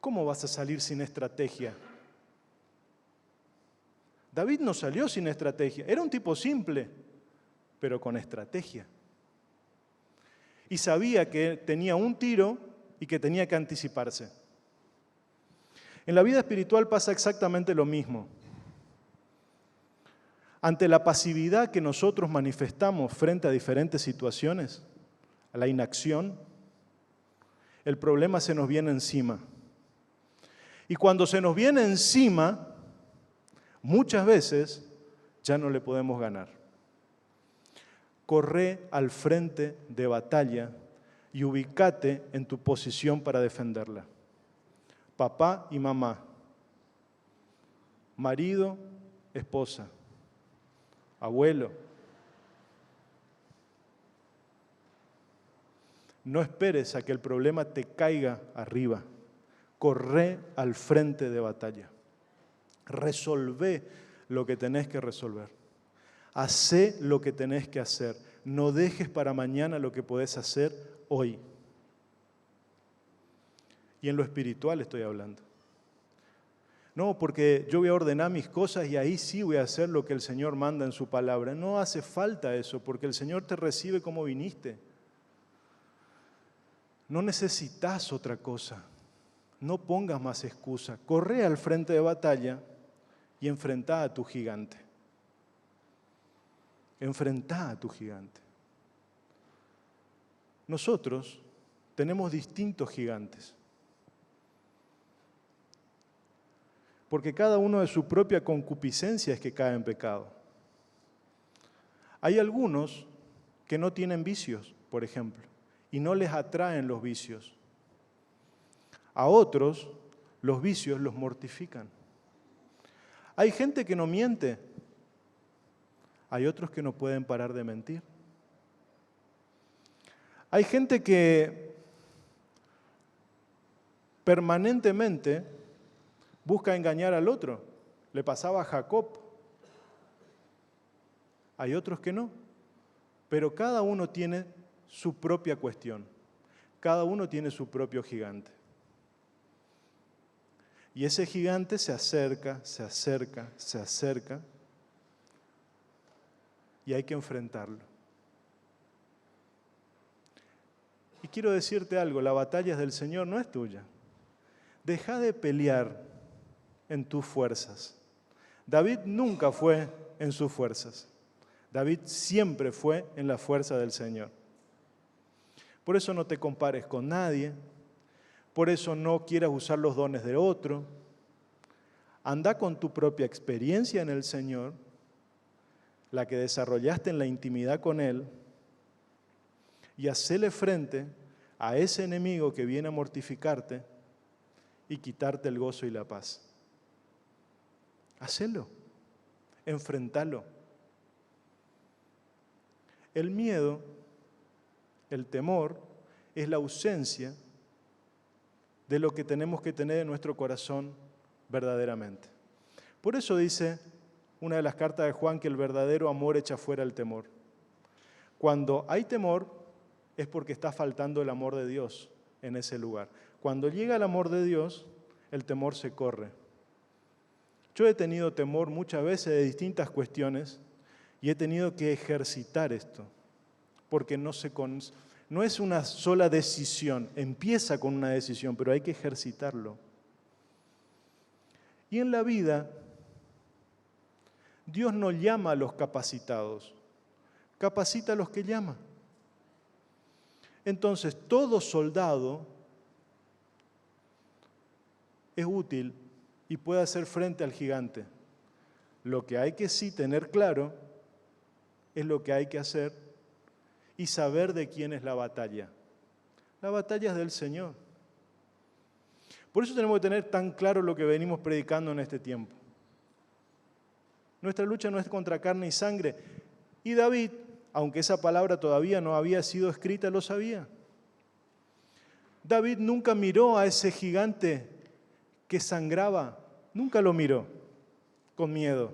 ¿Cómo vas a salir sin estrategia? David no salió sin estrategia. Era un tipo simple, pero con estrategia. Y sabía que tenía un tiro y que tenía que anticiparse. En la vida espiritual pasa exactamente lo mismo. Ante la pasividad que nosotros manifestamos frente a diferentes situaciones, a la inacción, el problema se nos viene encima. Y cuando se nos viene encima, muchas veces ya no le podemos ganar. Corre al frente de batalla y ubícate en tu posición para defenderla. Papá y mamá, marido, esposa, abuelo. No esperes a que el problema te caiga arriba. Corre al frente de batalla. Resolvé lo que tenés que resolver. Hacé lo que tenés que hacer. No dejes para mañana lo que podés hacer hoy. Y en lo espiritual estoy hablando. No, porque yo voy a ordenar mis cosas y ahí sí voy a hacer lo que el Señor manda en su palabra. No hace falta eso, porque el Señor te recibe como viniste. No necesitas otra cosa. No pongas más excusa. Corre al frente de batalla y enfrentá a tu gigante. Enfrentá a tu gigante. Nosotros tenemos distintos gigantes. Porque cada uno de su propia concupiscencia es que cae en pecado. Hay algunos que no tienen vicios, por ejemplo, y no les atraen los vicios. A otros, los vicios los mortifican. Hay gente que no miente, hay otros que no pueden parar de mentir. Hay gente que permanentemente busca engañar al otro. Le pasaba a Jacob. Hay otros que no. Pero cada uno tiene su propia cuestión. Cada uno tiene su propio gigante. Y ese gigante se acerca, se acerca, se acerca. Y hay que enfrentarlo. Y quiero decirte algo, la batalla es del Señor, no es tuya. Deja de pelear en tus fuerzas. David nunca fue en sus fuerzas. David siempre fue en la fuerza del Señor. Por eso no te compares con nadie. Por eso no quieras usar los dones de otro. Anda con tu propia experiencia en el Señor, la que desarrollaste en la intimidad con Él, y hacele frente a ese enemigo que viene a mortificarte y quitarte el gozo y la paz. Hacelo, enfrentalo. El miedo, el temor, es la ausencia de lo que tenemos que tener en nuestro corazón verdaderamente. Por eso dice una de las cartas de Juan que el verdadero amor echa fuera el temor. Cuando hay temor, es porque está faltando el amor de Dios en ese lugar. Cuando llega el amor de Dios, el temor se corre. Yo he tenido temor muchas veces de distintas cuestiones y he tenido que ejercitar esto, porque no es una sola decisión, empieza con una decisión, pero hay que ejercitarlo. Y en la vida, Dios no llama a los capacitados, capacita a los que llama. Entonces, todo soldado es útil y puede hacer frente al gigante. Lo que hay que sí tener claro es lo que hay que hacer y saber de quién es la batalla. La batalla es del Señor. Por eso tenemos que tener tan claro lo que venimos predicando en este tiempo. Nuestra lucha no es contra carne y sangre. Y David, aunque esa palabra todavía no había sido escrita, lo sabía. David nunca miró a ese gigante que sangraba, nunca lo miró con miedo.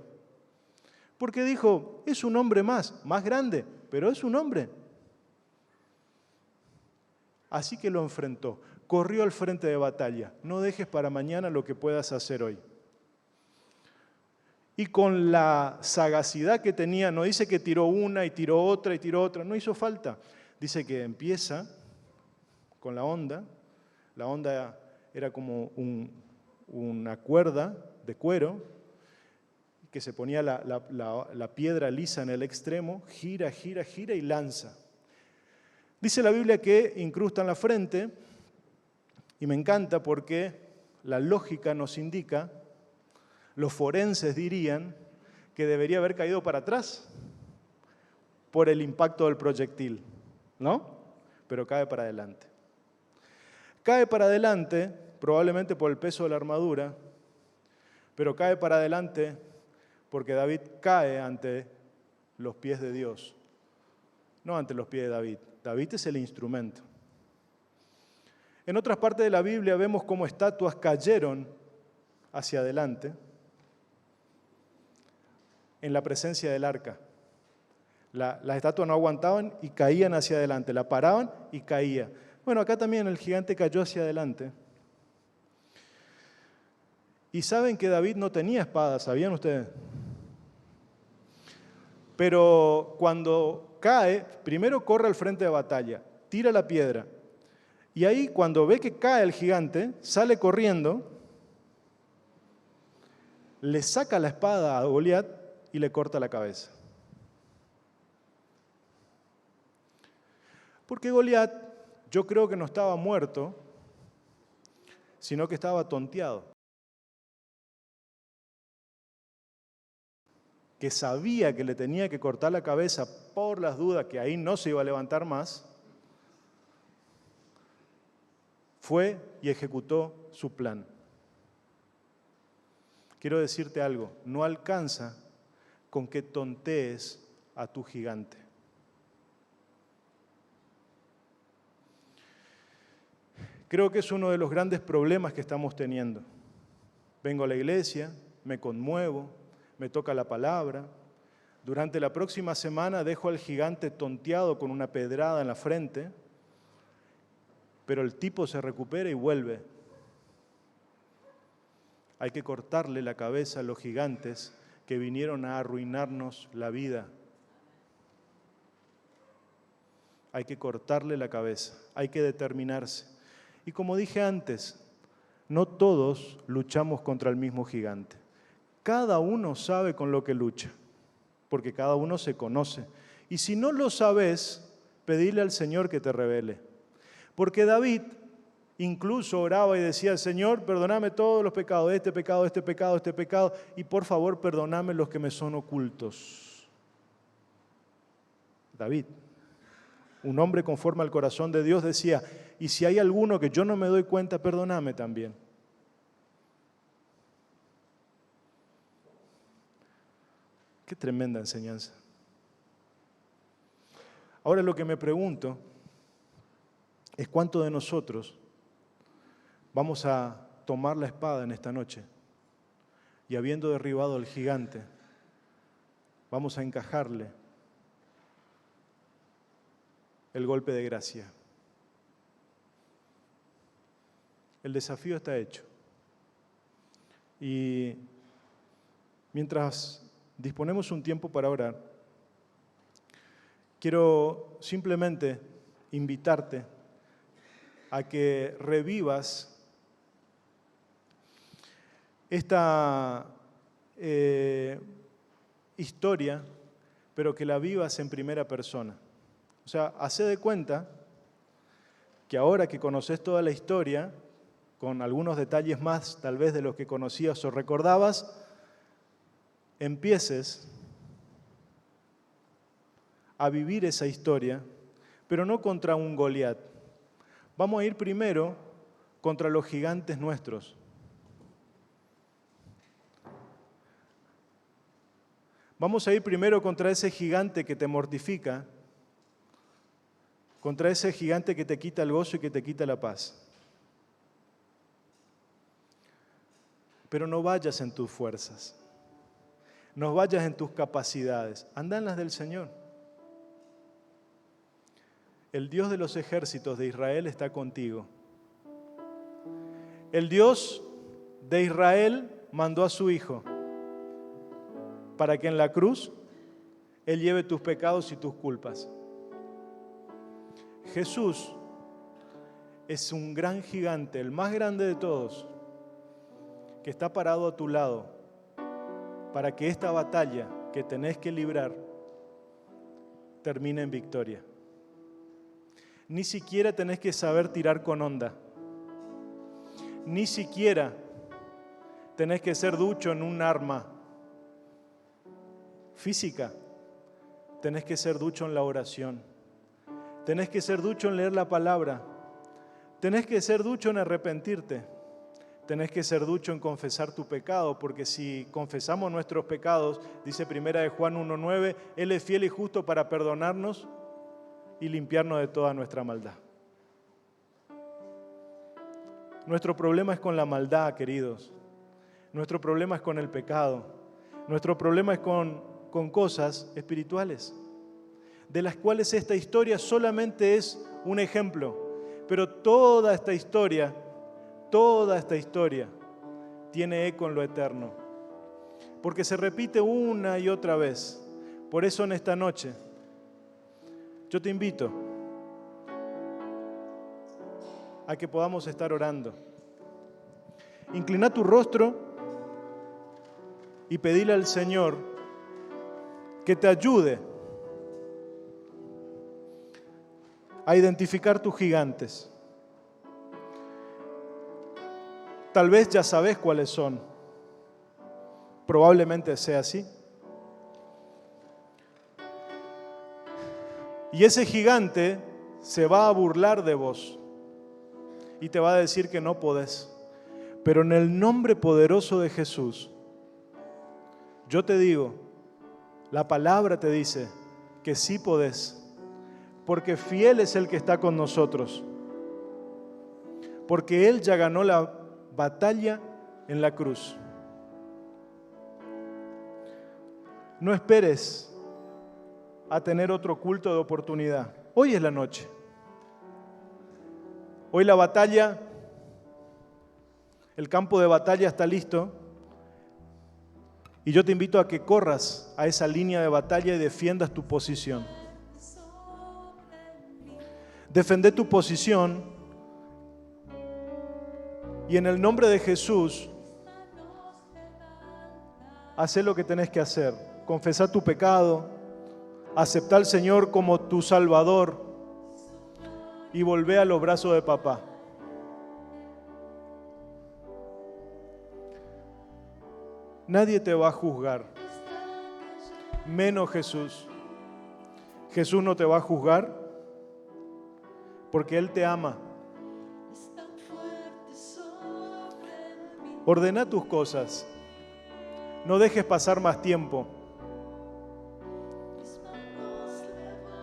Porque dijo, es un hombre más grande, pero es un hombre. Así que lo enfrentó, corrió al frente de batalla. No dejes para mañana lo que puedas hacer hoy. Y con la sagacidad que tenía, no dice que tiró una y tiró otra, no hizo falta. Dice que empieza con la onda era como una cuerda de cuero, que se ponía la piedra lisa en el extremo, gira y lanza. Dice la Biblia que incrusta en la frente, y me encanta porque la lógica nos indica, los forenses dirían que debería haber caído para atrás por el impacto del proyectil, ¿no? Pero cae para adelante. Cae para adelante, probablemente por el peso de la armadura, pero cae para adelante porque David cae ante los pies de Dios, no ante los pies de David. David es el instrumento. En otras partes de la Biblia vemos cómo estatuas cayeron hacia adelante en la presencia del arca. Las estatuas no aguantaban y caían hacia adelante, la paraban y caía. Bueno, acá también el gigante cayó hacia adelante. Y saben que David no tenía espada, ¿sabían ustedes? Pero cuando cae, primero corre al frente de batalla, tira la piedra. Y ahí cuando ve que cae el gigante, sale corriendo, le saca la espada a Goliat y le corta la cabeza. Porque Goliat, yo creo que no estaba muerto, sino que estaba tonteado. Que sabía que le tenía que cortar la cabeza por las dudas que ahí no se iba a levantar más, fue y ejecutó su plan. Quiero decirte algo, no alcanza con que tontees a tu gigante. Creo que es uno de los grandes problemas que estamos teniendo. Vengo a la iglesia, me conmuevo, me toca la palabra. Durante la próxima semana dejo al gigante tonteado con una pedrada en la frente, pero el tipo se recupera y vuelve. Hay que cortarle la cabeza a los gigantes que vinieron a arruinarnos la vida. Hay que cortarle la cabeza, hay que determinarse. Y como dije antes, no todos luchamos contra el mismo gigante. Cada uno sabe con lo que lucha, porque cada uno se conoce. Y si no lo sabes, pedile al Señor que te revele. Porque David incluso oraba y decía, Señor, perdóname todos los pecados, este pecado, y por favor perdóname los que me son ocultos. David, un hombre conforme al corazón de Dios, decía, y si hay alguno que yo no me doy cuenta, perdóname también. Qué tremenda enseñanza. Ahora lo que me pregunto es cuánto de nosotros vamos a tomar la espada en esta noche y habiendo derribado al gigante, vamos a encajarle el golpe de gracia. El desafío está hecho. Y mientras disponemos un tiempo para orar, quiero simplemente invitarte a que revivas esta historia, pero que la vivas en primera persona. O sea, hacé de cuenta que ahora que conoces toda la historia, con algunos detalles más tal vez de los que conocías o recordabas, empieces a vivir esa historia, pero no contra un Goliat. Vamos a ir primero contra los gigantes nuestros. Vamos a ir primero contra ese gigante que te mortifica, contra ese gigante que te quita el gozo y que te quita la paz. Pero no vayas en tus fuerzas, no vayas en tus capacidades, anda en las del Señor. El Dios de los ejércitos de Israel está contigo. El Dios de Israel mandó a su Hijo para que en la cruz Él lleve tus pecados y tus culpas. Jesús es un gran gigante, el más grande de todos, que está parado a tu lado para que esta batalla que tenés que librar termine en victoria. Ni siquiera tenés que saber tirar con onda. Ni siquiera tenés que ser ducho en un arma física. Tenés que ser ducho en la oración. Tenés que ser ducho en leer la palabra. Tenés que ser ducho en arrepentirte. Tenés que ser ducho en confesar tu pecado, porque si confesamos nuestros pecados, dice 1 Juan 1:9, Él es fiel y justo para perdonarnos y limpiarnos de toda nuestra maldad. Nuestro problema es con la maldad, queridos. Nuestro problema es con el pecado. Nuestro problema es con cosas espirituales, de las cuales esta historia solamente es un ejemplo. Pero toda esta historia tiene eco en lo eterno, porque se repite una y otra vez. Por eso en esta noche yo te invito a que podamos estar orando. Inclina tu rostro y pedile al Señor que te ayude a identificar tus gigantes. Tal vez ya sabes cuáles son. Probablemente sea así. Y ese gigante se va a burlar de vos y te va a decir que no podés. Pero en el nombre poderoso de Jesús, yo te digo, la palabra te dice que sí podés, porque fiel es el que está con nosotros, porque Él ya ganó la batalla en la cruz. No esperes a tener otro culto de oportunidad. Hoy es la noche. Hoy la batalla, el campo de batalla está listo. Y yo te invito a que corras a esa línea de batalla y defiendas tu posición. Defende tu posición. Y en el nombre de Jesús, haz lo que tenés que hacer. Confesá tu pecado, aceptá al Señor como tu Salvador y volvé a los brazos de papá. Nadie te va a juzgar, menos Jesús. Jesús no te va a juzgar porque Él te ama. Ordena tus cosas. No dejes pasar más tiempo.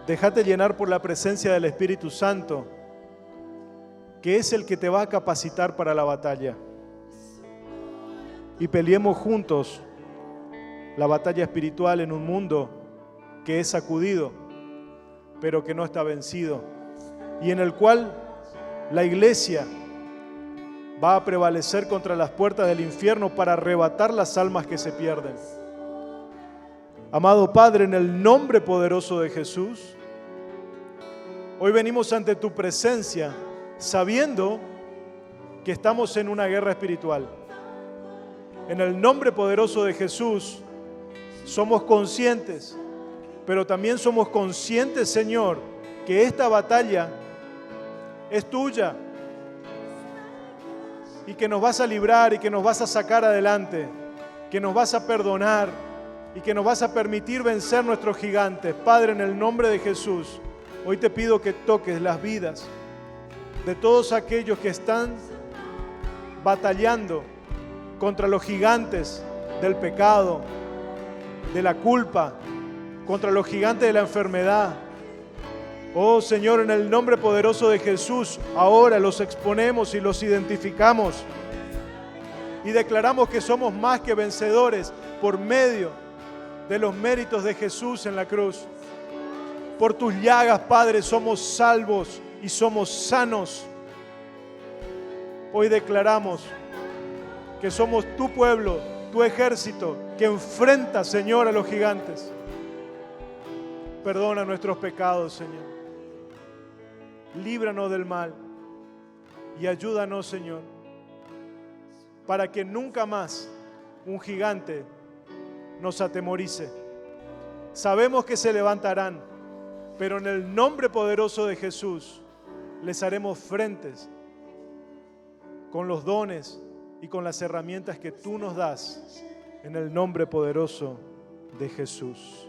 Déjate llenar por la presencia del Espíritu Santo, que es el que te va a capacitar para la batalla. Y peleemos juntos la batalla espiritual en un mundo que es sacudido pero que no está vencido, y en el cual la iglesia va a prevalecer contra las puertas del infierno para arrebatar las almas que se pierden. Amado Padre, en el nombre poderoso de Jesús, hoy venimos ante tu presencia sabiendo que estamos en una guerra espiritual. En el nombre poderoso de Jesús somos conscientes, pero también somos conscientes, Señor, que esta batalla es tuya y que nos vas a librar y que nos vas a sacar adelante, que nos vas a perdonar y que nos vas a permitir vencer nuestros gigantes. Padre, en el nombre de Jesús, hoy te pido que toques las vidas de todos aquellos que están batallando contra los gigantes del pecado, de la culpa, contra los gigantes de la enfermedad. Oh Señor, en el nombre poderoso de Jesús, ahora los exponemos y los identificamos y declaramos que somos más que vencedores por medio de los méritos de Jesús en la cruz. Por tus llagas, Padre, somos salvos y somos sanos. Hoy declaramos que somos tu pueblo, tu ejército, que enfrenta, Señor, a los gigantes. Perdona nuestros pecados, Señor. Líbranos del mal y ayúdanos, Señor, para que nunca más un gigante nos atemorice. Sabemos que se levantarán, pero en el nombre poderoso de Jesús les haremos frentes con los dones y con las herramientas que tú nos das, en el nombre poderoso de Jesús.